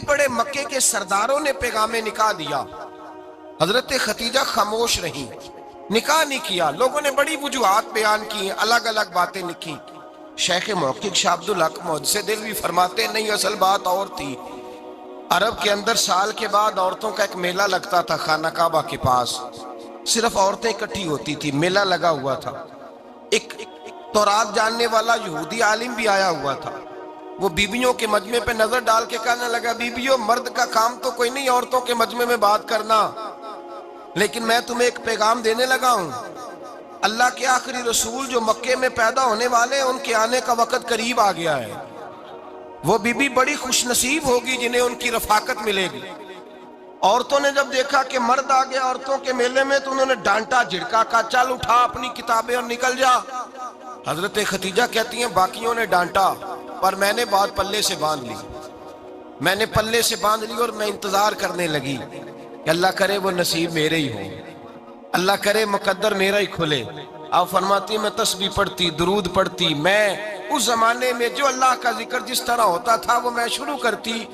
بڑے مکے کے سرداروں نے پیغام نکاح دیا، حضرت خدیجہ خاموش رہی، نکاح نہیں کیا۔ لوگوں نے بڑی وجوہات بیان کی، الگ الگ باتیں لکھی۔ شیخ محقق شاہ عبدالحق محدث دہلوی فرماتے نہیں، اصل بات اور تھی۔ عرب کے اندر سال کے بعد عورتوں کا ایک میلہ لگتا تھا خانہ کعبہ کے پاس، صرف عورتیں اکٹھی ہوتی تھی، میلہ لگا ہوا تھا۔ ایک تورات جاننے والا یہودی عالم بھی آیا ہوا تھا، وہ بیویوں کے مجمع پہ نظر ڈال کے کہنے لگا، بیویوں، مرد کا کام تو کوئی نہیں عورتوں کے مجمع میں بات کرنا، لیکن میں تمہیں ایک پیغام دینے لگا ہوں۔ اللہ کے آخری رسول جو مکے میں پیدا ہونے والے، ان کے آنے کا وقت قریب آ گیا ہے۔ وہ بی بی بڑی خوش نصیب ہوگی جنہیں ان کی رفاقت ملے گی۔ عورتوں نے جب دیکھا کہ مرد آ گیا عورتوں کے میلے میں تو انہوں نے ڈانٹا جھڑکا، کہا چل اٹھا اپنی کتابیں اور نکل جا۔ حضرت خدیجہ کہتی ہیں باقیوں نے ڈانٹا، پر میں نے بات پلے سے باندھ لی، میں نے پلے سے باندھ لی اور میں انتظار کرنے لگی کہ اللہ کرے وہ نصیب میرے ہی ہو، اللہ کرے مقدر میرا ہی کھلے۔ آپ فرماتی میں تسبیح پڑھتی، درود پڑھتی، میں اس زمانے میں جو اللہ کا ذکر جس طرح ہوتا تھا وہ میں شروع کرتی،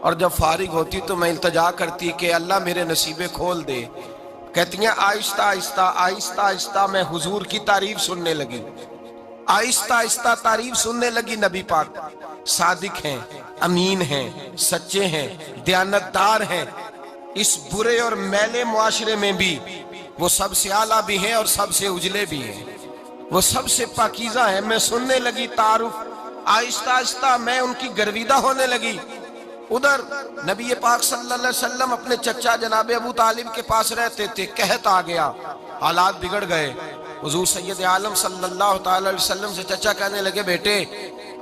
اور جب فارغ ہوتی تو میں التجا کرتی کہ اللہ میرے نصیبے کھول دے۔ کہتی ہیں آہستہ آہستہ آہستہ آہستہ میں حضور کی تعریف سننے لگی، آہستہ آہستہ تعریف سننے لگی۔ نبی پاک صادق ہیں، امین ہیں، سچے ہیں، دیانتدار ہیں، اس برے اور میلے معاشرے میں بھی وہ سب سے اعلیٰ بھی ہیں اور سب سے اجلے بھی ہیں، وہ سب سے پاکیزہ ہیں۔ میں سننے لگی تعارف، آہستہ آہستہ میں ان کی گرویدہ ہونے لگی۔ ادھر نبی پاک صلی اللہ علیہ وسلم اپنے چچا جناب ابو طالب کے پاس رہتے تھے، قحط آ گیا، حالات بگڑ گئے۔ حضور سید عالم صلی اللہ تعالی علیہ وسلم سے چچا کہنے لگے، بیٹے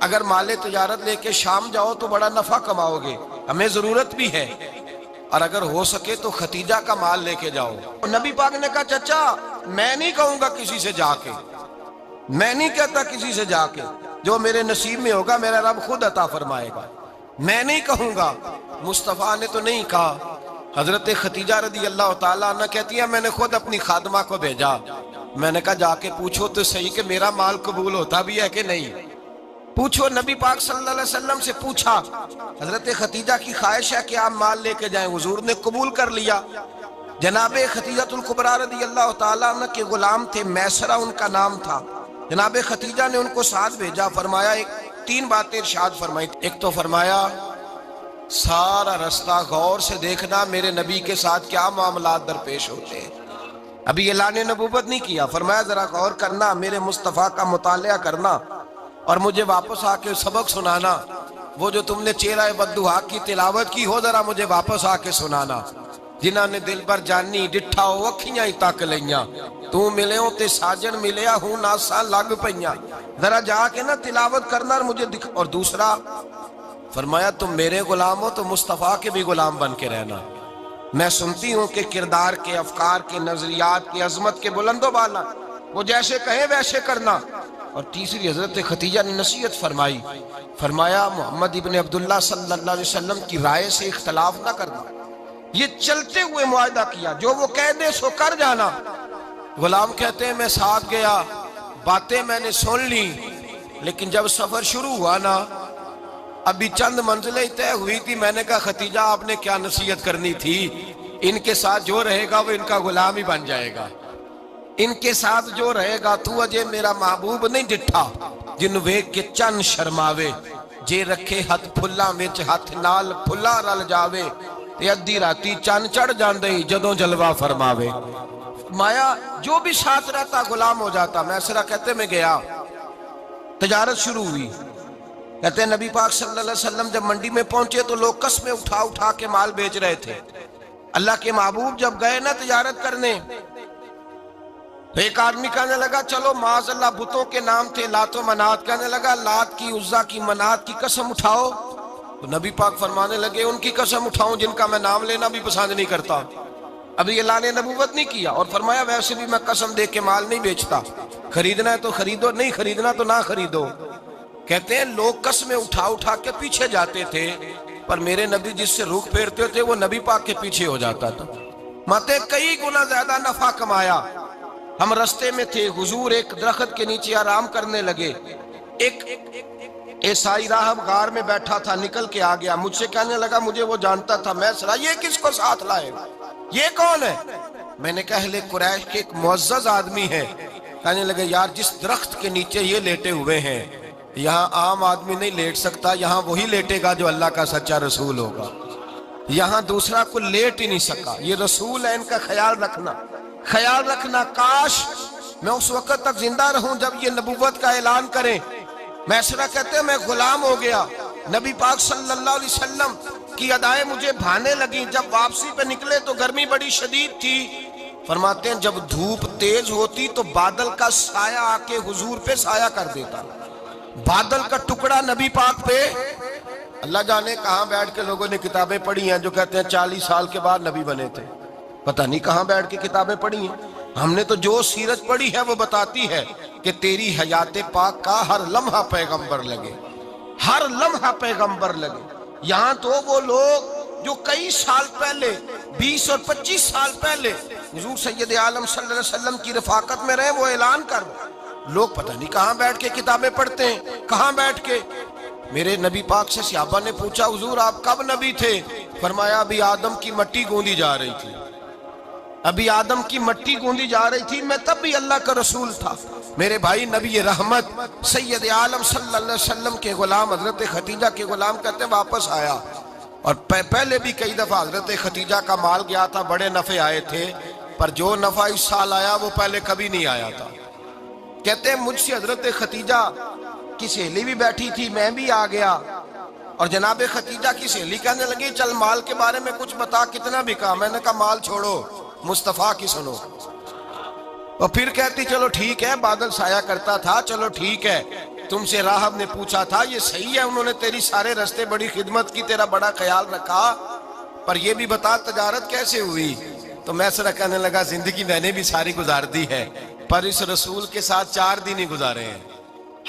اگر مال تجارت لے کے شام جاؤ تو بڑا نفع کماؤ گے، ہمیں ضرورت بھی ہے، اور اگر ہو سکے تو ختیجہ کا مال لے کے جاؤ۔ نبی پاک نے کہا چچا میں نہیں کہوں گا کسی سے جا کے، میں نہیں کہتا کسی سے جا کے، جو میرے نصیب میں ہوگا میرا رب خود عطا فرمائے گا، میں نہیں کہوں گا۔ مصطفیٰ نے تو نہیں کہا۔ حضرت خدیجہ رضی اللہ تعالیٰ عنہ کہتی ہے میں نے خود اپنی خادمہ کو بھیجا، میں نے کہا جا کے پوچھو تو صحیح کہ میرا مال قبول ہوتا بھی ہے کہ نہیں، پوچھو۔ نبی پاک صلی اللہ علیہ وسلم سے پوچھا، حضرت خدیجہ کی خواہش ہے کہ آپ مال لے کے جائیں، حضور نے قبول کر لیا۔ جناب خدیجہ الکبریٰ رضی اللہ تعالیٰ عنہ کے غلام تھے، میسرہ ان کا نام تھا۔ جناب خدیجہ نے ان کو ساتھ بھیجا، فرمایا تین باتیں ارشاد فرمائی۔ ایک تو فرمایا سارا رستہ غور سے دیکھنا میرے نبی کے ساتھ کیا معاملات درپیش ہوتے ہیں، ابھی اعلان نبوت نہیں کیا، فرمایا ذرا غور کرنا، میرے مصطفیٰ کا مطالعہ کرنا اور مجھے واپس آ کے سبق سنانا، وہ جو تم نے چہرہ بددعا کی تلاوت کی ہو ذرا مجھے واپس آ کے سنانا۔ جنہاں نے دل پر جانی ڈٹھا ہو اکھیاں ہی تک لیاں، تو ملے ہو تے ساجن ملیا ہوں ناساں لگ پئیاں، ذرا جا کے نا تلاوت کرنا اور مجھے دکھ۔ اور دوسرا فرمایا تم میرے غلام ہو تو مصطفیٰ کے بھی غلام بن کے رہنا، میں سنتی ہوں کہ کردار کے، افکار کے، نظریات کی، عظمت کے بلند و بالا، وہ جیسے کہیں ویسے کرنا۔ اور تیسری حضرت خدیجہ نے نصیحت فرمائی، فرمایا محمد ابن عبداللہ صلی اللہ علیہ وسلم کی رائے سے اختلاف نہ کرنا، یہ چلتے ہوئے معاہدہ کیا، جو وہ کہہ دے سو کر جانا۔ غلام کہتے ہیں میں ساتھ گیا، باتیں میں نے سن لی، لیکن جب سفر شروع ہوا نا ابھی چند منزلیں طے ہوئی تھی، میں نے کہا خدیجہ آپ نے کیا نصیحت کرنی تھی، ان کے ساتھ جو رہے گا وہ ان کا غلام ہی بن جائے گا، ان کے ساتھ جو رہے گا تو اجے میرا محبوب نہیں ڈٹھا جن ویکھ کے چن شرماوے، جے رکھے ہاتھ پھلاں وچ ہاتھ نال پھلا رل جاوے، تے ادھی راتی چن چڑھ جاندے جدوں جلوہ فرماوے۔ مایا جو بھی ساتھ رہتا غلام ہو جاتا۔ میسرہ کہتے میں گیا، تجارت شروع ہوئی، کہتے ہیں نبی پاک صلی اللہ علیہ وسلم جب منڈی میں پہنچے تو لوگ قسمیں اٹھا اٹھا کے مال بیچ رہے تھے۔ اللہ کے محبوب جب گئے نا تجارت کرنے تو ایک آدمی کہنے لگا چلو معاذ اللہ بتوں کے نام تھے لات و منات، کہنے لگا لات کی، عزا کی، منات کی قسم اٹھاؤ، تو نبی پاک فرمانے لگے ان کی قسم اٹھاؤں جن کا میں نام لینا بھی پسند نہیں کرتا، ابھی اعلان نبوت نہیں کیا، اور فرمایا ویسے بھی میں قسم دے کے مال نہیں بیچتا، خریدنا ہے تو خریدو، نہیں خریدنا تو نہ خریدو۔ کہتے ہیں لوگ قسمیں اٹھا اٹھا کے پیچھے جاتے تھے، پر میرے نبی جس سے رخ پھیرتے تھے وہ نبی پاک کے پیچھے ہو جاتا تھا۔ ماتے کئی گنا زیادہ نفع کمایا۔ ہم رستے میں تھے، حضور ایک درخت کے نیچے آرام کرنے لگے، ایک عیسائی راہب غار میں بیٹھا تھا، نکل کے آ گیا، مجھ سے کہنے لگا مجھے وہ جانتا تھا، میں سنا یہ کس کو ساتھ لائے، یہ کون ہے؟ میں نے کہا اہل قریش کے ایک معزز آدمی ہے۔ کہنے لگے یار جس درخت کے نیچے یہ لیٹے ہوئے ہیں یہاں عام آدمی نہیں لیٹ سکتا، یہاں وہی لیٹے گا جو اللہ کا سچا رسول ہوگا، یہاں دوسرا کوئی لیٹ ہی نہیں سکا، یہ رسول ہے، ان کا خیال رکھنا، کاش میں اس وقت تک زندہ رہوں جب یہ نبوت کا اعلان کریں۔ میسرہ کہتے ہیں میں غلام ہو گیا، نبی پاک صلی اللہ علیہ وسلم کی ادائیں مجھے بھانے لگیں، جب واپسی پہ نکلے تو گرمی بڑی شدید تھی، فرماتے ہیں جب دھوپ تیز ہوتی تو بادل کا سایہ آ کے حضور پہ سایہ کر دیتا، بادل کا ٹکڑا نبی پاک پہ، اللہ جانے کہاں بیٹھ کے لوگوں نے کتابیں پڑھی ہیں جو کہتے ہیں 40 سال کے بعد نبی بنے تھے، پتہ نہیں کہاں بیٹھ کے کتابیں پڑھی ہیں۔ ہم نے تو جو سیرت پڑھی ہے وہ بتاتی ہے کہ تیری حیات پاک کا ہر لمحہ پیغمبر لگے، ہر لمحہ پیغمبر لگے۔ یہاں تو وہ لوگ جو کئی سال پہلے 20 اور 25 سال پہلے حضور سید عالم صلی اللہ علیہ وسلم کی رفاقت میں رہے وہ اعلان کر، لوگ پتہ نہیں کہاں بیٹھ کے کتابیں پڑھتے ہیں، کہاں بیٹھ کے۔ میرے نبی پاک سے صحابہ نے پوچھا حضور آپ کب نبی تھے؟ فرمایا ابھی آدم کی مٹی گوندی جا رہی تھی، ابھی آدم کی مٹی گوندی جا رہی تھی، میں تب بھی اللہ کا رسول تھا۔ میرے بھائی نبی رحمت سید عالم صلی اللہ علیہ وسلم کے غلام حضرت خدیجہ کے غلام کہتے واپس آیا، اور پہلے بھی کئی دفعہ حضرت خدیجہ کا مال گیا تھا، بڑے نفع آئے تھے، پر جو نفع اس سال آیا وہ پہلے کبھی نہیں آیا تھا۔ کہتے ہیں مجھ سے حضرت خدیجہ کی سہیلی بھی بیٹھی تھی، میں بھی آ گیا، اور جناب خدیجہ کی سہیلی کہنے لگی چل مال کے بارے میں کچھ بتا، کتنا بکا؟ میں نے کہا مال چھوڑو، مصطفیٰ کی سنو۔ اور پھر کہتی چلو ٹھیک ہے، بادل سایہ کرتا تھا، چلو ٹھیک ہے، تم سے راہب نے پوچھا تھا یہ صحیح ہے، انہوں نے تیری سارے رستے بڑی خدمت کی، تیرا بڑا خیال رکھا، پر یہ بھی بتا تجارت کیسے ہوئی؟ تو میں سرا کہنے لگا زندگی میں نے بھی ساری گزار دی ہے، پر اس رسول کے ساتھ 4 دن ہی گزارے ہیں،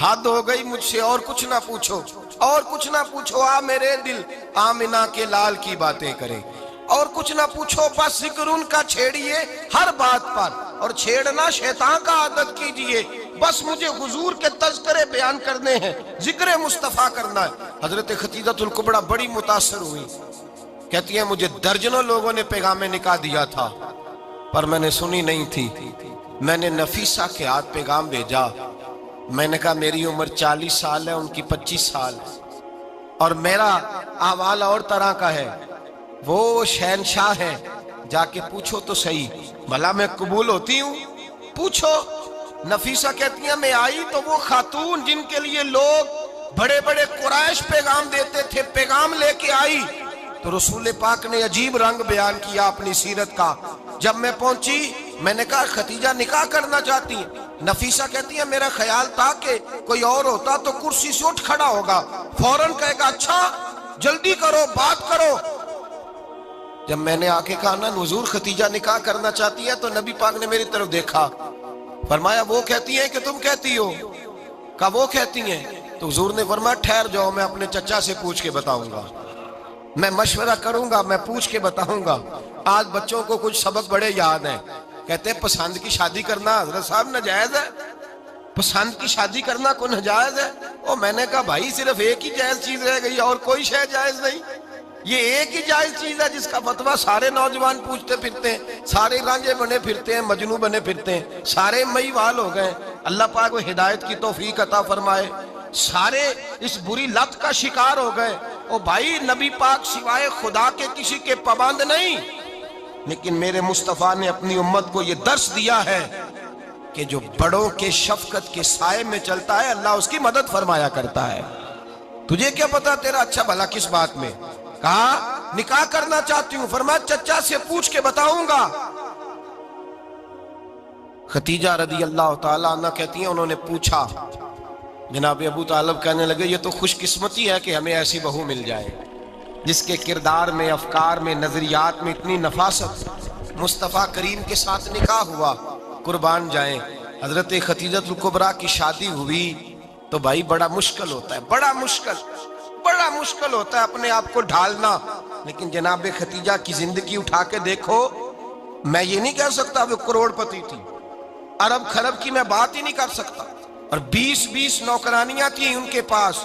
حد ہو گئی مجھ سے، اور کچھ نہ پوچھو، اور کچھ نہ پوچھو، آ میرے دل آمنہ کے لال کی باتیں کریں، اور کچھ نہ پوچھو، بس ذکر ان کا چھیڑیے ہر بات پر، اور چھیڑنا شیطان کا عادت کیجئے، بس مجھے حضور کے تذکرے بیان کرنے ہیں، ذکر مصطفیٰ کرنا ہے۔ حضرت خدیجہ الکبریٰ بڑی متاثر ہوئی، کہتی ہیں مجھے درجنوں لوگوں نے پیغام نکاح دیا تھا پر میں نے سنی نہیں تھی، میں نے نفیسہ کے ہاتھ پیغام بھیجا، میں نے کہا میری عمر 40 سال ہے، ان کی 25 سال، اور میرا احوال اور طرح کا ہے، وہ شہنشاہ ہیں، جا کے پوچھو تو صحیح، بھلا میں قبول ہوتی ہوں؟ پوچھو۔ نفیسہ کہتی ہیں میں آئی تو وہ خاتون جن کے لیے لوگ بڑے بڑے قریش پیغام دیتے تھے، پیغام لے کے آئی، تو رسول پاک نے عجیب رنگ بیان کیا اپنی سیرت کا۔ جب میں پہنچی میں نے کہا خدیجہ نکاح کرنا چاہتی ہیں؟ نفیسہ کہتی ہے میرا خیال تھا کہ کوئی اور ہوتا تو کرسی سے اٹھ کھڑا ہوگا، فوراً کہے گا اچھا جلدی کرو بات کرو۔ جب میں نے آ کے کہا نا حضور خدیجہ نکاح کرنا چاہتی ہے، تو نبی پاک نے میری طرف دیکھا، فرمایا وہ کہتی ہیں کہ تم کہتی ہو؟ کہا وہ کہتی ہیں، تو حضور نے فرمایا ٹھہر جاؤ، میں اپنے چچا سے پوچھ کے بتاؤں گا، میں مشورہ کروں گا، میں پوچھ کے بتاؤں گا۔ آج بچوں کو کچھ سبق بڑے یاد ہیں، کہتے ہیں پسند کی شادی کرنا حضرت صاحب ناجائز ہے، پسند کی شادی کرنا کو ناجائز ہے؟ اور میں نے کہا بھائی صرف ایک ہی جائز چیز رہ گئی، اور کوئی شے جائز نہیں، یہ ایک ہی جائز چیز ہے جس کا فتویٰ سارے نوجوان پوچھتے پھرتے ہیں، سارے رانجے بنے پھرتے ہیں، مجنوں بنے پھرتے ہیں، سارے مئی وال ہو گئے، اللہ پاک وہ ہدایت کی توفیق عطا فرمائے، سارے اس بری لت کا شکار ہو گئے۔ او بھائی نبی پاک سوائے خدا کے کسی کے پابند نہیں، لیکن میرے مصطفیٰ نے اپنی امت کو یہ درس دیا ہے کہ جو بڑوں کے شفقت کے سائے میں چلتا ہے اللہ اس کی مدد فرمایا کرتا ہے۔ تجھے کیا پتا تیرا اچھا بھلا کس بات میں؟ کہا نکاح کرنا چاہتی ہوں، فرمایا چچا سے پوچھ کے بتاؤں گا۔ خدیجہ رضی اللہ تعالیٰ عنہ کہتی ہیں انہوں نے پوچھا، جناب ابو طالب کہنے لگے یہ تو خوش قسمتی ہے کہ ہمیں ایسی بہو مل جائے جس کے کردار میں، افکار میں، نظریات میں اتنی نفاست۔ مصطفیٰ کریم کے ساتھ نکاح ہوا، قربان جائیں۔ حضرت خدیجہ الکبریٰ کی شادی ہوئی تو بھائی بڑا مشکل ہوتا ہے، بڑا مشکل ہوتا ہے اپنے آپ کو ڈھالنا، لیکن جناب خدیجہ کی زندگی اٹھا کے دیکھو، میں یہ نہیں کہہ سکتا وہ کروڑ پتی تھی، ارب خرب کی میں بات ہی نہیں کر سکتا، اور 20 نوکرانیاں تھیں ان کے پاس،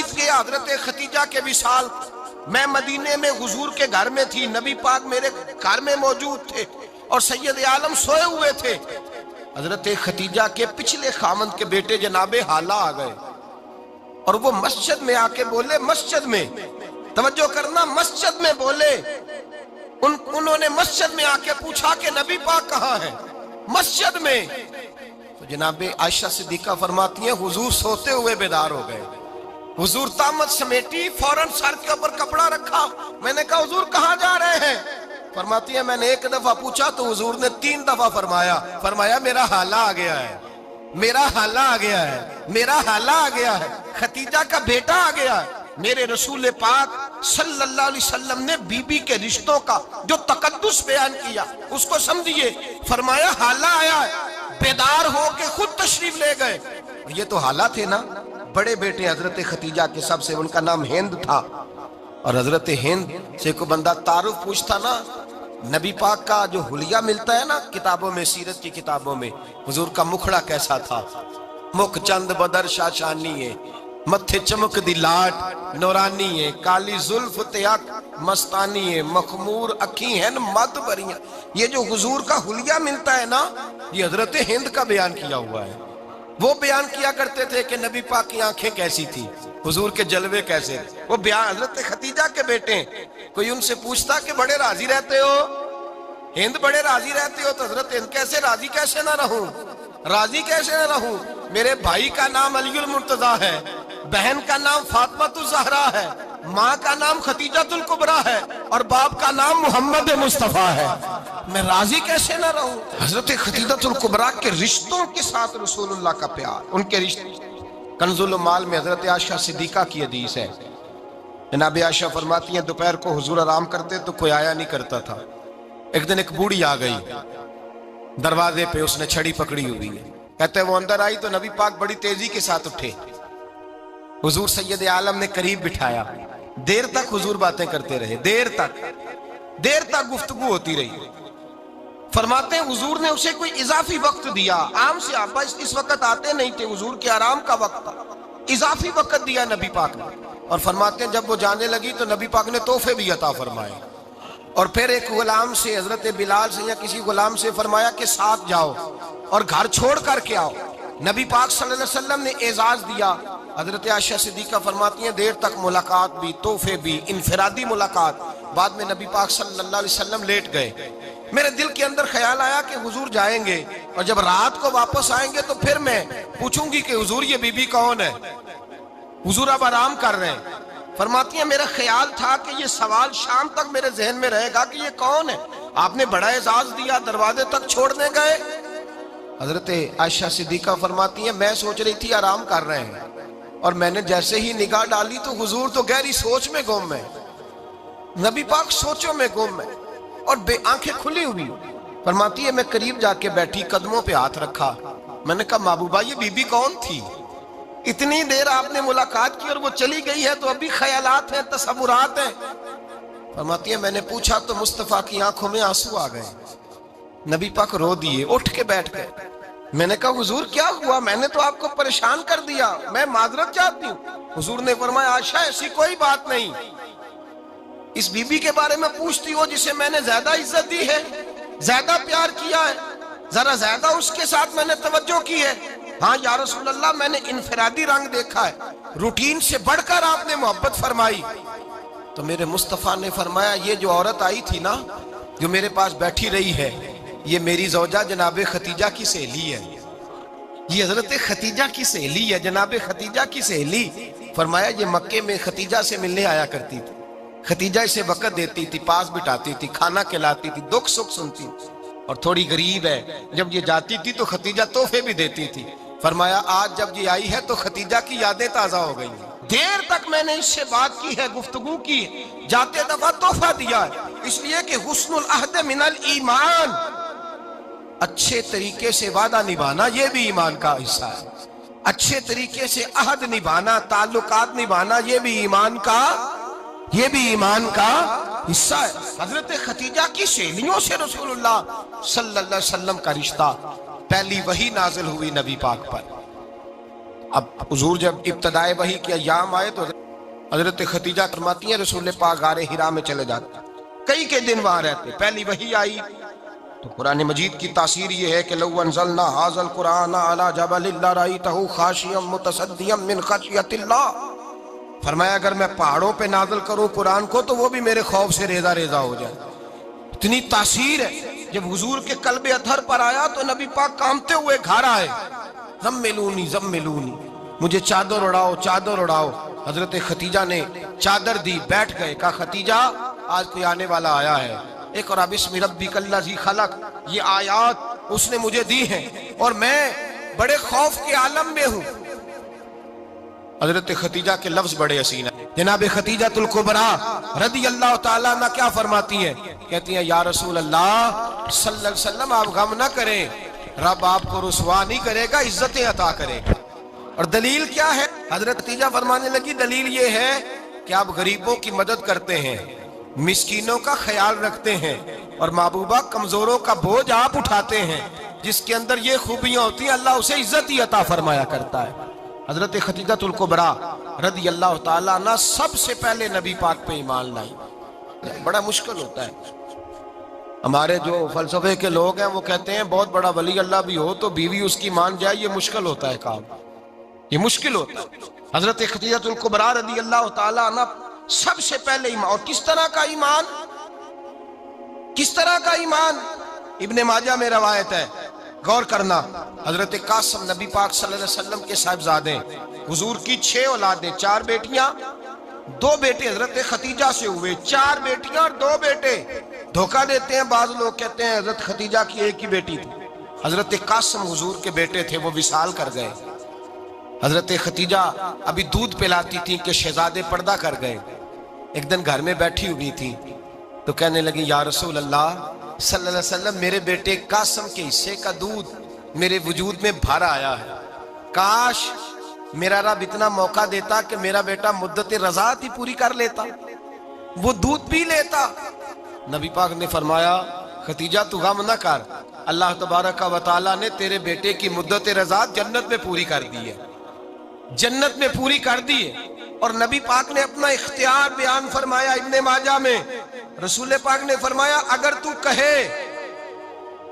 بیت گیا حضرت خدیجہ کے وصال. میں مدینے میں حضور کے گھر میں تھی, نبی پاک میرے گھر میں موجود تھے اور سید عالم سوئے ہوئے تھے. حضرت خدیجہ کے پچھلے خامند کے بیٹے جناب حالہ آ گئے اور وہ مسجد میں آ کے بولے, مسجد میں توجہ کرنا, مسجد میں بولے. انہوں نے مسجد میں آ کے پوچھا کہ نبی پاک کہاں ہے؟ مسجد میں. تو جناب عائشہ صدیقہ فرماتی ہیں حضور سوتے ہوئے بیدار ہو گئے. حضور طامت سمیٹی, فوراً سر کے اوپر کپڑا رکھا. میں نے کہا حضور کہاں جا رہے ہیں؟ فرماتی ہے میں نے ایک دفعہ پوچھا تو حضور نے 3 دفعہ فرمایا میرا حالہ آ گیا ہے, میرا حالہ آ گیا ہے, میرا حالہ آ گیا ہے, خدیجہ کا بیٹا آ گیا ہے. میرے رسول پاک صلی اللہ علیہ وسلم نے بی بی کے رشتوں کا جو تقدس بیان کیا اس کو سمجھیے. فرمایا حالہ آیا ہے, بیدار ہو کے خود تشریف لے گئے. یہ تو حالہ تھے نا, بڑے بیٹے حضرت خدیجہ کے سب سے, ان کا نام ہند تھا. اور حضرت ہند سے کوئی بندہ تعارف پوچھتا نا, نبی پاک کا جو حلیہ ملتا ہے نا کتابوں میں, سیرت کی کتابوں میں, حضور کا مکھڑا کیسا تھا. مکھ چند بدر شاشانی ہے, متھے چمک دی لاٹ نورانی ہے, کالی زلف تیاک مستانی ہے, مخمور اکھی ہیں مد بریاں. یہ جو حضور کا حلیہ ملتا ہے نا, یہ حضرت ہند کا بیان کیا ہوا ہے. وہ بیان کیا کرتے تھے کہ نبی پاک کی آنکھیں کیسی تھی, حضور کے جلوے کیسے. وہ بیان حضرت خدیجہ کے بیٹے ہیں. کوئی ان سے پوچھتا کہ بڑے راضی رہتے ہو, ہند بڑے راضی رہتے ہو, تو حضرت ہند کیسے راضی کیسے نہ رہوں, راضی کیسے نہ رہوں. میرے بھائی کا نام علی المرتضیٰ ہے, بہن کا نام فاطمۃ الزہرا ہے, ماں کا نام خدیجۃ الکبریٰ ہے, اور باپ کا نام محمد مصطفیٰ ہے. میں راضی کیسے نہ رہوں. حضرت خدیجۃ الکبریٰ کے رشتوں کے ساتھ رسول اللہ کا پیار, ان کے رشتے. کنز المال میں حضرت عائشہ صدیقہ کی حدیث ہے. جناب عائشہ فرماتی ہیں دوپہر کو حضور آرام کرتے تو کوئی آیا نہیں کرتا تھا. ایک دن ایک بوڑھی آ گئی دروازے پہ, اس نے چھڑی پکڑی ہوئی ہے. کہتے وہ اندر آئی تو نبی پاک بڑی تیزی کے ساتھ اٹھے. حضور سید عالم نے قریب بٹھایا, دیر تک حضور باتیں کرتے رہے, دیر تک گفتگو ہوتی رہی. فرماتے ہیں حضور نے اسے کوئی اضافی وقت دیا. عام سے آپ اس وقت آتے نہیں تھے, حضور کے آرام کا وقت تھا, اضافی وقت دیا نبی پاک نے. اور فرماتے ہیں جب وہ جانے لگی تو نبی پاک نے تحفے بھی عطا فرمائے. اور پھر ایک غلام سے, حضرت بلال سے یا کسی غلام سے فرمایا کہ ساتھ جاؤ اور گھر چھوڑ کر کے آؤ. نبی پاک صلی اللہ علیہ وسلم نے اعزاز دیا. حضرت عائشہ صدیقہ فرماتی ہیں دیر تک ملاقات بھی, تحفے بھی, انفرادی ملاقات. بعد میں نبی پاک صلی اللہ علیہ وسلم لیٹ گئے. میرے دل کے اندر خیال آیا کہ حضور جائیں گے اور جب رات کو واپس آئیں گے تو پھر میں پوچھوں گی کہ حضور یہ بی بی کون ہے, حضور اب آرام کر رہے ہیں. فرماتی ہیں میرا خیال تھا کہ یہ سوال شام تک میرے ذہن میں رہے گا کہ یہ کون ہے, آپ نے بڑا اعزاز دیا, دروازے تک چھوڑنے گئے. حضرت عائشہ صدیقہ فرماتی ہیں میں سوچ رہی تھی آرام کر رہے ہیں, اور میں نے جیسے ہی نگاہ ڈالی تو حضور تو گہری سوچ میں گم ہے, نبی پاک سوچوں میں گم ہے اور آنکھیں کھلی ہوئی. فرماتی ہے میں قریب جا کے بیٹھی, قدموں پہ ہاتھ رکھا. میں نے کہا محبوبہ یہ بی بی کون تھی, اتنی دیر آپ نے ملاقات کی اور وہ چلی گئی ہے تو ابھی خیالات ہیں, تصورات ہیں. فرماتی ہے میں نے پوچھا تو مصطفیٰ کی آنکھوں میں آنسو آ گئے. نبی پاک رو دیے, اٹھ کے بیٹھ گئے. میں نے کہا حضور کیا ہوا, میں نے تو آپ کو پریشان کر دیا, میں معذرت چاہتی ہوں. حضور نے فرمایا عائشہ ایسی کوئی بات نہیں, اس بی بی کے بارے میں پوچھتی ہو جسے میں نے زیادہ عزت دی ہے, زیادہ پیار کیا ہے, ذرا زیادہ اس کے ساتھ میں نے توجہ کی ہے. ہاں یا رسول اللہ میں نے انفرادی رنگ دیکھا ہے, روٹین سے بڑھ کر آپ نے محبت فرمائی. تو میرے مصطفیٰ نے فرمایا یہ جو عورت آئی تھی نا, جو میرے پاس بیٹھی رہی ہے, یہ میری زوجہ جناب خدیجہ کی سہیلی ہے, یہ حضرت خدیجہ کی سہیلی ہے, جناب خدیجہ کی سہیلی. فرمایا یہ مکے میں خدیجہ سے ملنے آیا کرتی تھی, خدیجہ اسے وقت دیتی تھی, پاس بٹھاتی تھی, کھانا کھلاتی تھی, دکھ سکھ سنتی تھی, اور تھوڑی غریب ہے, جب یہ جاتی تھی تو خدیجہ تحفے بھی دیتی تھی. فرمایا آج جب یہ آئی ہے تو خدیجہ کی یادیں تازہ ہو گئی ہیں, دیر تک میں نے اس سے بات کی ہے, گفتگو کی ہے, جاتے دفعہ تحفہ دیا ہے, اس لیے کہ حسن العہد من الایمان, اچھے طریقے سے وعدہ نبھانا یہ بھی ایمان کا حصہ ہے. اچھے طریقے سے عہد نبھانا, تعلقات نبھانا یہ بھی ایمان کا حصہ ہے. حضرت خدیجہ کی سہیلیوں سے رسول اللہ صلی اللہ علیہ وسلم کا رشتہ, پہلی وحی نازل ہوئی نبی پاک پر, اب حضور جب ابتدائے وحی کے ایام آئے تو حضرت خدیجہ فرماتی ہیں رسول پاک غار حرا میں چلے جاتے، کئی کے دن وہاں رہتے۔ پہلی وحی آئی تو قرآن مجید کی تاثیر یہ ہے کہ لو انزلنا ھذا القرآن علی جبل لرأیتہ خاشعا متصدعا من خشیۃ اللہ، فرمایا اگر میں پہاڑوں پہ نازل کروں قرآن کو تو وہ بھی میرے خوف سے ریزہ ریزہ ہو جائے۔ اتنی تاثیر ہے۔ جب حضور کے قلب اطہر پر آیا تو نبی پاک کامتے ہوئے گھر آئے، زملونی زملونی، مجھے چادر اڑاؤ چادر اڑاؤ۔ حضرت خدیجہ نے چادر دی، بیٹھ گئے، کہا خدیجہ آج کوئی آنے والا آیا ہے، اقرأ بسم ربک الذی خلق، یہ آیات اس نے مجھے دی ہیں اور میں بڑے خوف کے عالم میں ہوں۔ حضرت خدیجہ کے لفظ بڑے حسین ہیں۔ جناب خدیجہ الکبریٰ رضی اللہ تعالیٰ عنہ کیا فرماتی ہیں؟ کہتی ہیں یا رسول اللہ صلی اللہ علیہ وسلم آپ غم نہ کریں، رب آپ کو رسوا نہیں کرے گا، عزتیں عطا کرے گا۔ اور دلیل کیا ہے؟ حضرت خدیجہ فرمانے لگی دلیل یہ ہے کہ آپ غریبوں کی مدد کرتے ہیں، مسکینوں کا خیال رکھتے ہیں، اور محبوبہ کمزوروں کا بوجھ آپ اٹھاتے ہیں۔ جس کے اندر یہ خوبیاں ہوتی ہیں اللہ اسے عزت ہی عطا فرمایا کرتا ہے۔ حضرت خدیجہ الکبریٰ رضی اللہ تعالیٰ عنہ سب سے پہلے نبی پاک پہ ایمان لائی۔ بڑا مشکل ہوتا ہے، ہمارے جو فلسفے کے لوگ ہیں وہ کہتے ہیں بہت بڑا ولی اللہ بھی ہو تو بیوی اس کی مان جائے، یہ مشکل ہوتا ہے کام، یہ مشکل ہوتا ہے۔ حضرت خدیجہ الکبریٰ رضی اللہ تعالیٰ عنہ سب سے پہلے ایمان، اور کس طرح کا ایمان؟ کس طرح کا ایمان؟ ابن ماجہ میں روایت ہے، غور کرنا، حضرت قاسم نبی پاک صلی اللہ علیہ وسلم کے صاحبزادے، حضور کی 6 اولادیں، 4 بیٹیاں 2 بیٹے حضرت خدیجہ سے ہوئے، 4 بیٹیاں اور 2 بیٹے۔ دھوکہ دیتے ہیں بعض لوگ، کہتے ہیں حضرت خدیجہ کی ایک ہی بیٹی تھی۔ حضرت قاسم حضور کے بیٹے تھے، وہ وصال کر گئے۔ حضرت خدیجہ ابھی دودھ پلاتی تھی کہ شہزادے پردہ کر گئے۔ ایک دن گھر میں بیٹھی ہوئی تھی تو کہنے لگی یا رسول اللہ صلی اللہ علیہ وسلم میرے بیٹے قاسم کے حصے کا دودھ میرے وجود میں بھر آیا ہے، کاش میرا رب اتنا موقع دیتا کہ میرا بیٹا مدت رضاعت ہی پوری کر لیتا، وہ دودھ پی لیتا۔ نبی پاک نے فرمایا خدیجہ تو غم نہ کر، اللہ تبارک و تعالیٰ نے تیرے بیٹے کی مدت رضاعت جنت میں پوری کر دی ہے، جنت میں پوری کر دی ہے۔ اور نبی پاک نے اپنا اختیار بیان فرمایا ابن ماجہ میں، رسول پاک نے فرمایا اگر تو کہے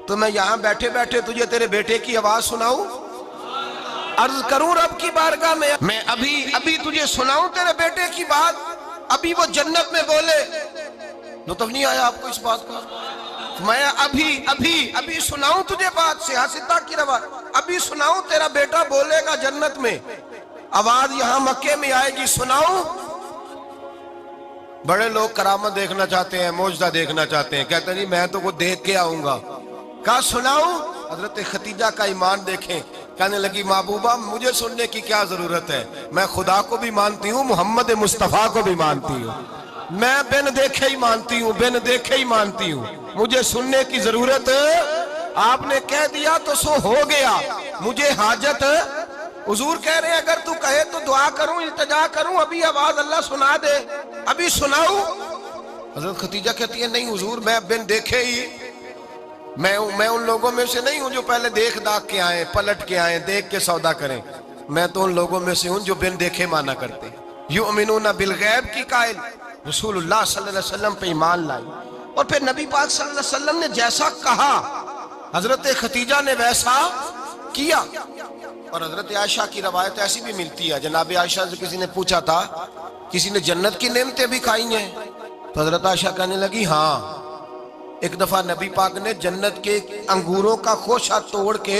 تو میں یہاں بیٹھے بیٹھے تجھے تیرے بیٹے کی آواز سناؤں، عرض کروں رب کی بارگاہ میں ابھی تجھے سناؤں تیرے بیٹے کی بات، ابھی وہ جنت میں بولے۔ لطف نہیں آیا آپ کو اس بات کا؟ میں ابھی سناؤں تجھے بات، سیاستہ کی روایت، ابھی سناؤں تیرا بیٹا بولے گا جنت میں، آواز یہاں مکے میں آئے گی، سناؤں؟ بڑے لوگ کرامت دیکھنا چاہتے ہیں، معجزہ دیکھنا چاہتے ہیں، کہتے ہیں نہیں میں تو وہ دیکھ کے آؤں گا۔ کہا سناؤں؟ حضرت خدیجہ کا ایمان دیکھیں، کہنے لگی محبوبہ مجھے سننے کی کیا ضرورت ہے، میں خدا کو بھی مانتی ہوں، محمد مصطفیٰ کو بھی مانتی ہوں، میں بن دیکھے ہی مانتی ہوں، بن دیکھے ہی مانتی ہوں، مجھے سننے کی ضرورت آپ نے کہہ دیا تو سو ہو گیا، مجھے حاجت۔ حضور کہہ رہے ہیں اگر تو کہے تو دعا کروں، التجا کروں، ابھی آواز اللہ سنا دے، ابھی سناؤں؟ حضرت خدیجہ کہتی ہے نہیں حضور میں بن دیکھے ہی، میں ان لوگوں میں سے نہیں ہوں جو پہلے دیکھ داکھ کے آئیں، پلٹ کے آئیں، دیکھ کے سودا کریں، میں تو ان لوگوں میں سے ہوں جو بن دیکھے مانا کرتے۔ یؤمنون بالغیب کی قائل رسول اللہ صلی اللہ علیہ وسلم پہ ایمان لائی، اور پھر نبی پاک صلی اللہ علیہ وسلم نے جیسا کہا حضرت خدیجہ نے ویسا کیا۔ اور حضرت عائشہ کی روایت ایسی بھی ملتی ہے، جناب عائشہ سے کسی نے پوچھا تھا کسی نے جنت کی نعمتیں بھی کھائی ہیں؟ تو حضرت عائشہ کہنے لگی ہاں، ایک دفعہ نبی پاک نے جنت کے انگوروں کا خوشہ توڑ کے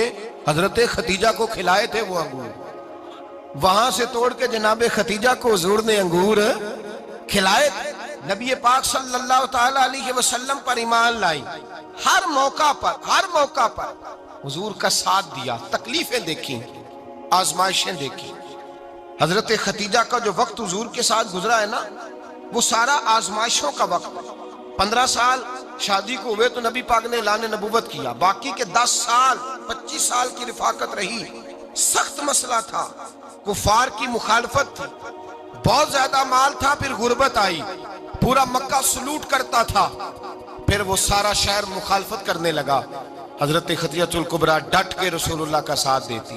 حضرت خدیجہ کو کھلائے تھے، وہ انگور وہاں سے توڑ کے جناب خدیجہ کو حضور نے انگور کھلائے تھے۔ نبی پاک صلی اللہ تعالی علیہ وسلم پر ایمان لائی، ہر موقع پر حضور کا ساتھ دیا، تکلیفیں دیکھیں، آزمائشیں دیکھیں۔ حضرت خدیجہ کا جو وقت حضور کے ساتھ گزرا ہے نا، وہ سارا آزمائشوں کا وقت۔ 15 سال شادی کو ہوئے تو نبی پاک نے اعلان نبوت کیا، باقی کے 10 سال 25 سال کی رفاقت رہی، سخت مسئلہ تھا، کفار کی مخالفت تھی، بہت زیادہ مال تھا، پھر غربت آئی، پورا مکہ سلوٹ کرتا تھا، پھر وہ سارا شہر مخالفت کرنے لگا۔ حضرت خدیجہ الکبریٰ ڈٹ کے رسول اللہ کا ساتھ دیتی،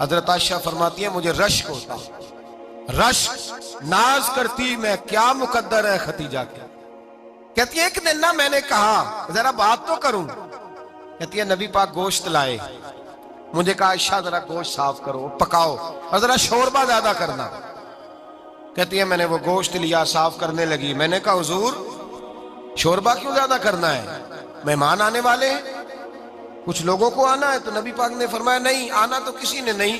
حضرت عائشہ فرماتی ہے مجھے رشک ہوتا، رشک، ناز کرتی میں کیا مقدر ہے ختیجہ کے۔ کہتی ہے ایک دن نہ میں نے کہا ذرا بات تو کروں، کہتی ہے نبی پاک گوشت لائے، مجھے کہا عائشہ ذرا گوشت صاف کرو پکاؤ اور ذرا شوربہ زیادہ کرنا۔ کہتی ہے میں نے وہ گوشت لیا، صاف کرنے لگی، میں نے کہا حضور شوربہ کیوں زیادہ کرنا ہے، مہمان آنے والے ہیں، کچھ لوگوں کو آنا ہے۔ تو نبی پاک نے فرمایا نہیں آنا تو کسی نے نہیں،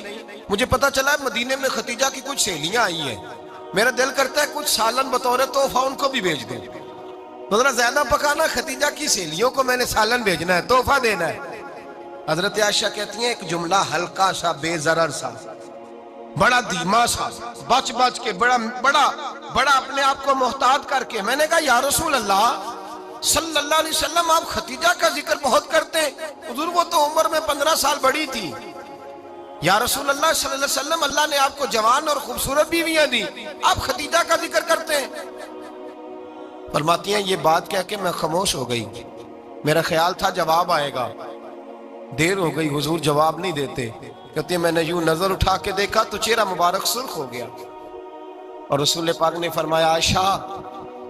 مجھے پتا چلا ہے مدینے میں ختیجہ کی کچھ سہیلیاں آئی ہیں، میرا دل کرتا ہے کچھ سالن بطور تحفہ ان کو بھی بھیج دیں، تو ذرا زیادہ پکانا، ختیجہ کی سہیلیوں کو میں نے سالن بھیجنا ہے، تحفہ دینا ہے۔ حضرت عائشہ کہتی ہیں ایک جملہ ہلکا سا، بے ضرر سا، بڑا دھیما سا، بچ بچ کے، بڑا اپنے آپ کو محتاط کر کے، میں نے کہا یا رسول اللہ صلی اللہ علیہ وسلم آپ ختیجہ کا ذکر بہت کرتے ہیں، حضور وہ تو عمر میں 15 سال بڑی تھی، یا رسول اللہ صلی اللہ علیہ وسلم اللہ نے آپ کو جوان اور خوبصورت بیویاں دی، آپ ختیجہ کا ذکر کرتے ہیں۔ فرماتی ہیں یہ بات کہہ کے میں خاموش ہو گئی، میرا خیال تھا جواب آئے گا، دیر ہو گئی، حضور جواب نہیں دیتے۔ کہتے ہیں میں نے یوں نظر اٹھا کے دیکھا تو چہرہ مبارک سرخ ہو گیا، اور رسول پاک نے فرمایا عائشہ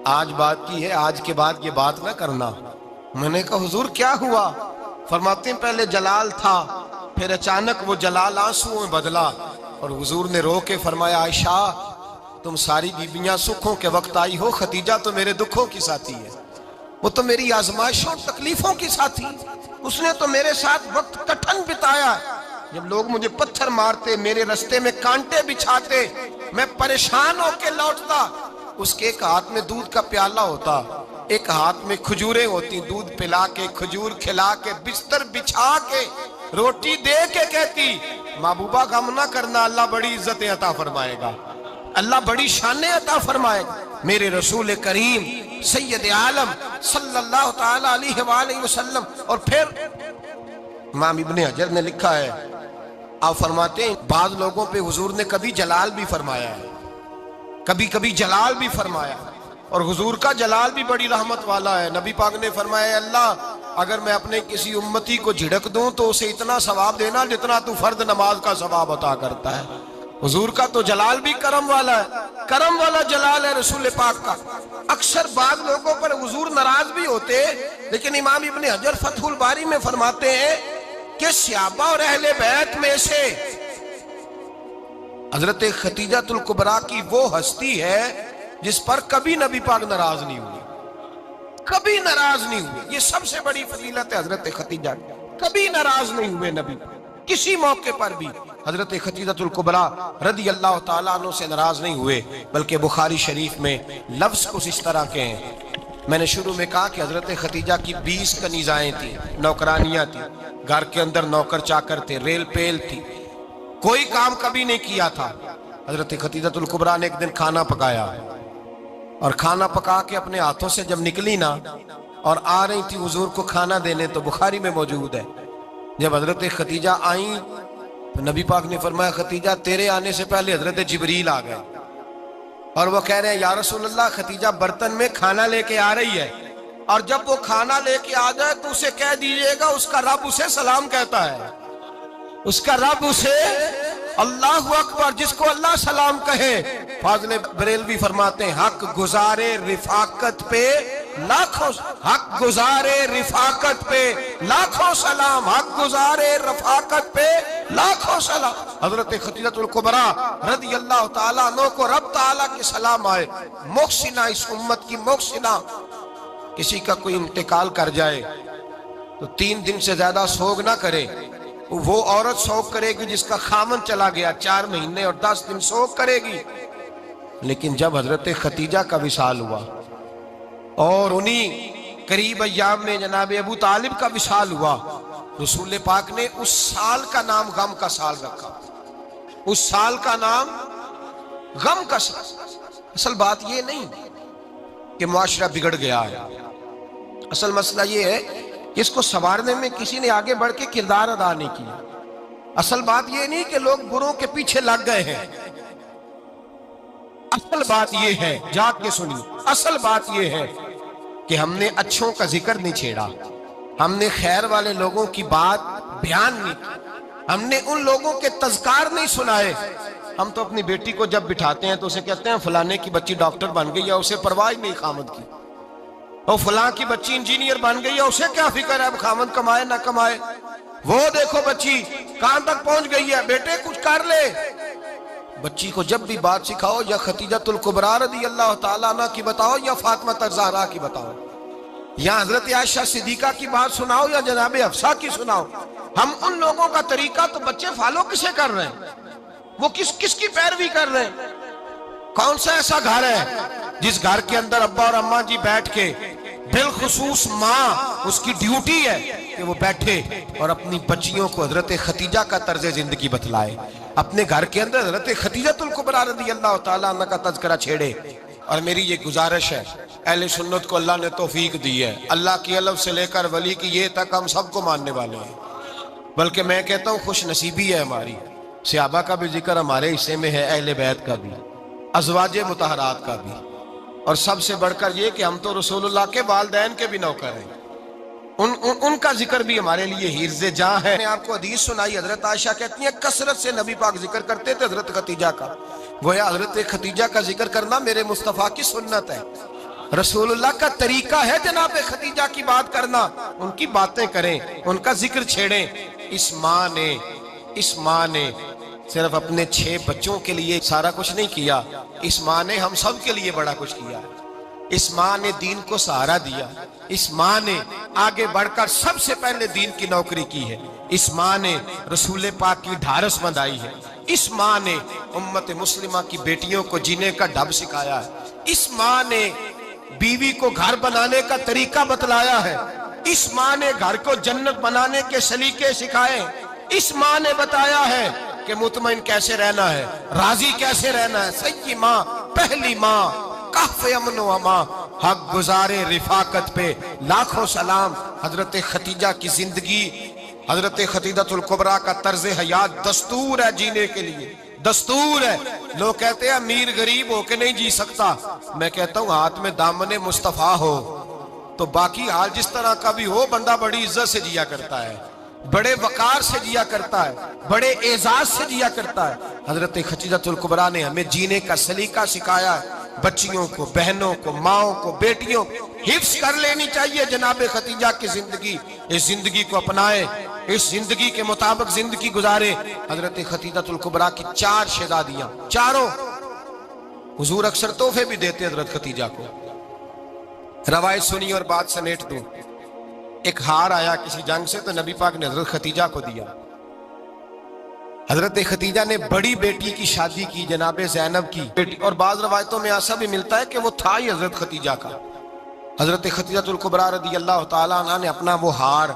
آج بات کی ہے، آج کے بعد یہ بات نہ کرنا۔ میں نے کہا حضور کیا ہوا؟ فرماتے ہیں پہلے جلال تھا، پھر اچانک وہ جلال آنسوں میں بدلا، اور حضور نے رو کے فرمایا عائشہ تم ساری بیویاں سکھوں کے وقت آئی ہو، ختیجہ تو میرے دکھوں کی ساتھی ہے، وہ تو میری آزمائشوں تکلیفوں کی ساتھی، اس نے تو میرے ساتھ وقت کٹھن بتایا، جب لوگ مجھے پتھر مارتے، میرے رستے میں کانٹے بچھاتے، میں پریشان ہو کے لوٹتا، اس کے ایک ہاتھ میں دودھ کا پیالہ ہوتا، ایک ہاتھ میں کھجوریں ہوتی، دودھ پلا کے، کھجور کھلا کے، بستر بچھا کے، روٹی دے کے کہتی محبوبہ غم نہ کرنا، اللہ بڑی عزتیں عطا فرمائے گا، اللہ بڑی شانیں عطا فرمائے گا۔ میرے رسول کریم سید عالم صلی اللہ تعالی علیہ وآلہ وسلم۔ اور پھر امام ابن حجر نے لکھا ہے، آپ فرماتے ہیں بعض لوگوں پہ حضور نے کبھی جلال بھی فرمایا ہے، کبھی کبھی جلال بھی فرمایا، اور حضور کا جلال بھی بڑی رحمت والا ہے۔ نبی پاک نے فرمایا اللہ اگر میں اپنے کسی امتی کو جھڑک دوں تو اسے اتنا ثواب دینا جتنا تو فرد نماز کا ثواب عطا کرتا ہے۔ حضور کا تو جلال بھی کرم والا ہے، کرم والا جلال ہے رسول پاک کا۔ اکثر بعض لوگوں پر حضور ناراض بھی ہوتے، لیکن امام ابن حجر فتح الباری میں فرماتے ہیں کہ صحابہ اور اہل بیت میں سے حضرت ختیجہ الکبریٰ کی وہ ہستی ہے جس پر کبھی نبی پاک ناراض نہیں ہوئے، کبھی ناراض نہیں ہوئے۔ یہ سب سے بڑی فضیلت ہے حضرت ختیجہ، کبھی ناراض نہیں ہوئے نبی کسی موقع پر بھی۔ حضرت ختیجہ الکبریٰ رضی اللہ تعالیٰ عنہ سے ناراض نہیں ہوئے، بلکہ بخاری شریف میں لفظ کچھ اس طرح کے ہیں۔ میں نے شروع میں کہا کہ حضرت ختیجہ کی 20 کنیزائیں تھیں، نوکرانیاں تھیں، گھر کے اندر نوکر چاکر تھے، ریل پیل تھی، کوئی کام کبھی نہیں کیا تھا۔ حضرت ختیجہ الکبریٰ نے ایک دن کھانا پکایا، اور کھانا پکا کے اپنے ہاتھوں سے جب نکلی نا اور آ رہی تھی حضور کو کھانا دینے، تو بخاری میں موجود ہے جب حضرت ختیجہ آئیں تو نبی پاک نے فرمایا ختیجہ تیرے آنے سے پہلے حضرت جبریل آ گئے، اور وہ کہہ رہے ہیں یا رسول اللہ ختیجہ برتن میں کھانا لے کے آ رہی ہے، اور جب وہ کھانا لے کے آ جائے تو اسے کہہ دیجئے گا اس کا رب اسے سلام کہتا ہے، اس کا رب اسے اللہ اکبر، جس کو اللہ سلام کہے۔ فاضل بریلوی فرماتے ہیں حق گزارے رفاقت پہ لاکھوں، حق گزارے رفاقت پہ لاکھوں سلام، حق گزارے رفاقت پہ لاکھوں سلام۔ حضرت ختیجہ الکبریٰ رضی اللہ تعالیٰ عنہ کو رب تعالیٰ کے سلام آئے، محسنہ، اس امت کی محسنہ۔ کسی کا کوئی انتقال کر جائے تو 3 دن سے زیادہ سوگ نہ کرے، وہ عورت سوگ کرے گی جس کا خامن چلا گیا، 4 مہینے اور 10 دن سوگ کرے گی۔ لیکن جب حضرت ختیجہ کا وصال ہوا اور انہی قریب ایام میں جناب ابو طالب کا وصال ہوا، رسول پاک نے اس سال کا نام غم کا سال رکھا، اس سال کا نام غم کا سال۔ اصل بات یہ نہیں کہ معاشرہ بگڑ گیا ہے، اصل مسئلہ یہ ہے کہ اس کو سنوارنے میں کسی نے آگے بڑھ کے کردار ادا نہیں کیا۔ اصل بات یہ نہیں کہ لوگ بروں کے پیچھے لگ گئے ہیں، اصل بات یہ ہے، جاگ کے سنیے، اصل بات یہ ہے کہ ہم نے اچھوں کا ذکر نہیں چھیڑا، ہم نے خیر والے لوگوں کی بات بیان نہیں کی، ہم نے ان لوگوں کے تذکار نہیں سنائے۔ ہم تو اپنی بیٹی کو جب بٹھاتے ہیں تو اسے کہتے ہیں فلانے کی بچی ڈاکٹر بن گئی ہے، اسے پرواہ نہیں خامد کی، اور فلاں کی بچی انجینئر بن گئی ہے، اسے کیا فکر ہے اب خامد کمائے نہ کمائے، وہ دیکھو بچی کہاں تک پہنچ گئی ہے، بیٹے کچھ کر لے۔ بچی کو جب بھی بات سکھاؤ یا خدیجۃ الکبریٰ رضی اللہ تعالیٰ عنہ کی بتاؤ یا فاطمہ الزہرا کی بتاؤ، یا حضرت عائشہ صدیقہ کی بات سناؤ یا جناب حفصہ کی سناؤ۔ ہم ان لوگوں کا طریقہ تو بچے فالو کسے کر رہے ہیں، وہ کس کی پیروی کر رہے ہیں؟ کون سا ایسا گھر ہے جس گھر کے اندر ابا اور اماں جی بیٹھ کے، بالخصوص ماں اس کی ڈیوٹی ہے کہ وہ بیٹھے اور اپنی بچیوں کو حضرت خدیجہ کا طرز زندگی بتلائے، اپنے گھر کے اندر حضرت خدیجۃ الکبریٰ رضی اللہ تعالیٰ عنہ کا تذکرہ چھیڑے۔ اور میری یہ گزارش ہے، اہل سنت کو اللہ نے توفیق دی ہے، اللہ کی الف سے لے کر ولی کی یہ تک ہم سب کو ماننے والے ہیں، بلکہ میں کہتا ہوں خوش نصیبی ہے ہماری، صحابہ کا بھی ذکر ہمارے حصے میں ہے، اہل بیت کا بھی، ازواج مطہرات کا بھی، اور سب سے بڑھ کر یہ کہ ہم تو رسول اللہ کے والدین کے بھی نوکر ہیں، ان کا ذکر بھی ہمارے لیے حرز جاں ہے۔ میں نے آپ کو حدیث سنائی، حضرت عائشہ کہتی ہیں کثرت سے نبی پاک ذکر کرتے تھے حضرت خدیجہ کا، گویا حضرت خدیجہ کا ذکر کرنا میرے مصطفیٰ کی سنت ہے، رسول اللہ کا طریقہ ہے جناب خدیجہ کی بات کرنا، ان کی باتیں کریں، ان کا ذکر چھیڑیں۔ اس ماں نے صرف اپنے 6 بچوں کے لیے سارا کچھ نہیں کیا، اس ماں نے ہم سب کے لیے بڑا کچھ کیا، اس ماں نے دین کو سہارا دیا، اس ماں نے آگے بڑھ کر سب سے پہلے دین کی نوکری کی ہے، اس ماں نے رسول پاک کی ڈھارس بندھائی ہے، اس ماں نے امت مسلمہ کی بیٹیوں کو جینے کا ڈھب سکھایا ہے، اس ماں نے بیوی کو گھر بنانے کا طریقہ بتلایا ہے، اس ماں نے گھر کو جنت بنانے کے سلیقے سکھائے، اس ماں نے بتایا ہے کہ مطمئن کیسے رہنا ہے، راضی کیسے رہنا ہے۔ سیدی ماں، پہلی ماں، کہف امن و امان، حق گزارے رفاقت پہ لاکھوں سلام۔ حضرت خدیجہ کی زندگی، حضرت خدیجۃ الکبریٰ کا طرز حیات دستور ہے جینے کے لیے، دستور ہے۔ لوگ کہتے ہیں امیر غریب ہو کے نہیں جی سکتا، میں کہتا ہوں ہاتھ میں دامن مصطفیٰ ہو تو باقی حال جس طرح کا بھی ہو، بندہ بڑی عزت سے جیا کرتا ہے، بڑے وقار سے جیا کرتا ہے، بڑے اعزاز سے جیا کرتا ہے۔ حضرت خدیجۃ الکبریٰ نے ہمیں جینے کا سلیقہ سکھایا ہے، بچیوں کو، بہنوں کو، ماؤں کو، بیٹیوں حفظ کر لینی چاہیے جناب خدیجہ کی زندگی، اس زندگی کو اپنائے، اس زندگی کے مطابق زندگی گزارے۔ حضرت خدیجۃ الکبریٰ کی 4 شہزادیاں، چاروں حضور اکثر تحفے بھی دیتے حضرت خدیجہ کو۔ روایت سنی اور بات سمیٹ دوں، ایک ہار آیا کسی جنگ سے تو نبی پاک نے حضرت خدیجہ کو دیا۔ حضرت خدیجہ نے بڑی بیٹی کی شادی کی، جناب زینب کی بیٹی، اور بعض روایتوں میں ایسا بھی ملتا ہے کہ وہ تھا ہی حضرت خدیجہ کا۔ حضرت خدیجۃ الکبریٰ رضی اللہ تعالیٰ عنہ نے اپنا وہ ہار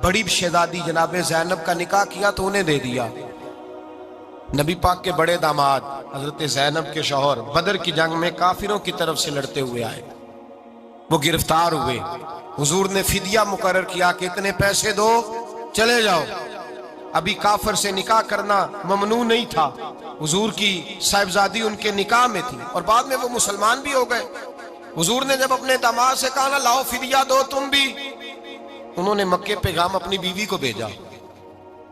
بڑی شہزادی جناب زینب کا نکاح کیا تو انہیں دے دیا۔ نبی پاک کے بڑے داماد حضرت زینب کے شوہر بدر کی جنگ میں کافروں کی طرف سے لڑتے ہوئے آئے، وہ گرفتار ہوئے، حضور نے فدیہ مقرر کیا کہ اتنے پیسے دو چلے جاؤ۔ ابھی کافر سے نکاح کرنا ممنوع نہیں تھا، حضور کی صاحبزادی ان کے نکاح میں تھی اور بعد میں وہ مسلمان بھی ہو گئے۔ حضور نے جب اپنے داماد سے کہا نا لاؤ فدیہ دو تم بھی، انہوں نے مکے پیغام اپنی بیوی کو بھیجا،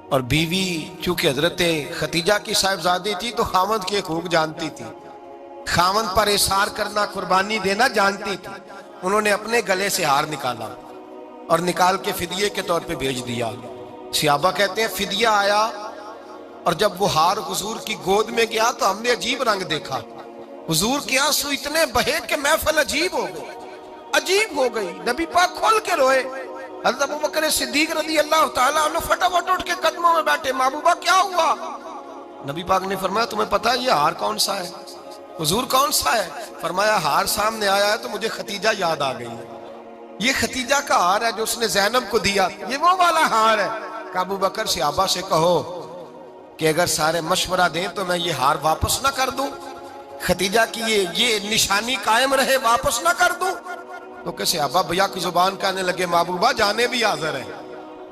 اور بیوی چونکہ حضرت خدیجہ کی صاحبزادی تھی تو خاوند کے حقوق جانتی تھی، خاوند پر اثار کرنا، قربانی دینا جانتی تھی۔ انہوں نے اپنے گلے سے ہار نکالا اور نکال کے فدیے کے طور پہ بھیج دیا۔ صحابہ کہتے ہیں فدیہ آیا اور جب وہ ہار حضور کی گود میں گیا تو ہم نے عجیب رنگ دیکھا، حضور کے آنسو اتنے بہے کہ محفل عجیب ہو گئی، عجیب ہو گئی، نبی پاک کھول کے روئے۔ حضرت ابوبکر صدیق رضی اللہ تعالیٰ عنہ فٹافٹ اٹھ کے قدموں میں بیٹھے، محبوبہ کیا ہوا؟ نبی پاک نے فرمایا تمہیں پتہ ہے یہ ہار کون سا ہے؟ حضور کون سا ہے؟ فرمایا ہار سامنے آیا ہے تو مجھے خدیجہ یاد آ گئی ہے، یہ خدیجہ کا ہار ہے جو اس نے زینب کو دیا، یہ وہ والا ہار ہے۔ کہ ابو بکر صحابہ سے کہو کہ اگر سارے مشورہ دیں تو میں یہ ہار واپس نہ کر دوں، خدیجہ کی یہ نشانی قائم رہے، واپس نہ کر دوں؟ تو کہ صحابہ بھیا کی زبان کہنے لگے محبوبہ جانے بھی حاضر ہیں،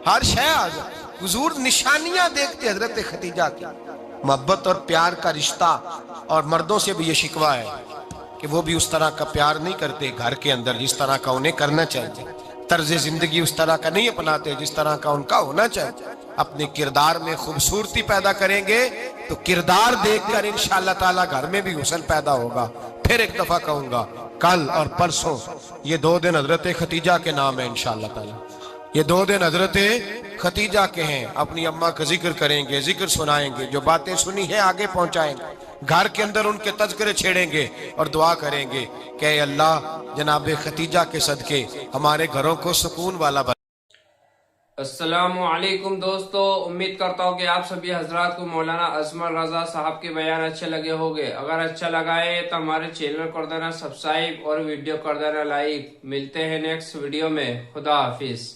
ہر شے حاضر۔ حضور نشانیاں دیکھتے حضرت خدیجہ کی، محبت اور پیار کا رشتہ، اور مردوں سے بھی یہ شکوہ ہے کہ وہ بھی اس طرح کا پیار نہیں کرتے گھر کے اندر جس طرح کا انہیں کرنا چاہیے، طرز زندگی اس طرح کا نہیں اپناتے جس طرح کا ان کا ہونا چاہیے۔ اپنے کردار میں خوبصورتی پیدا کریں گے تو کردار دیکھ کر انشاءاللہ تعالی گھر میں بھی حسن پیدا ہوگا۔ پھر ایک دفعہ کہوں گا، کل اور پرسوں یہ 2 دن حضرت ختیجہ کے نام ہے انشاءاللہ تعالی، یہ 2 دن حضرت ختیجہ کے ہیں۔ اپنی اماں کا ذکر کریں گے، ذکر سنائیں گے، جو باتیں سنی ہیں آگے پہنچائیں گے، گھر کے اندر ان کے تذکرے چھیڑیں گے اور دعا کریں گے کہ اے اللہ جناب ختیجہ کے صدقے ہمارے گھروں کو سکون والا بنا۔ السلام علیکم دوستو، امید کرتا ہوں کہ آپ سبھی حضرات کو مولانا اجمل رضا صاحب کے بیان اچھے لگے ہوگے۔ اگر اچھا لگا ہے تو ہمارے چینل کر دینا سبسکرائب اور ویڈیو کر دینا لائک۔ ملتے ہیں نیکسٹ ویڈیو میں، خدا حافظ۔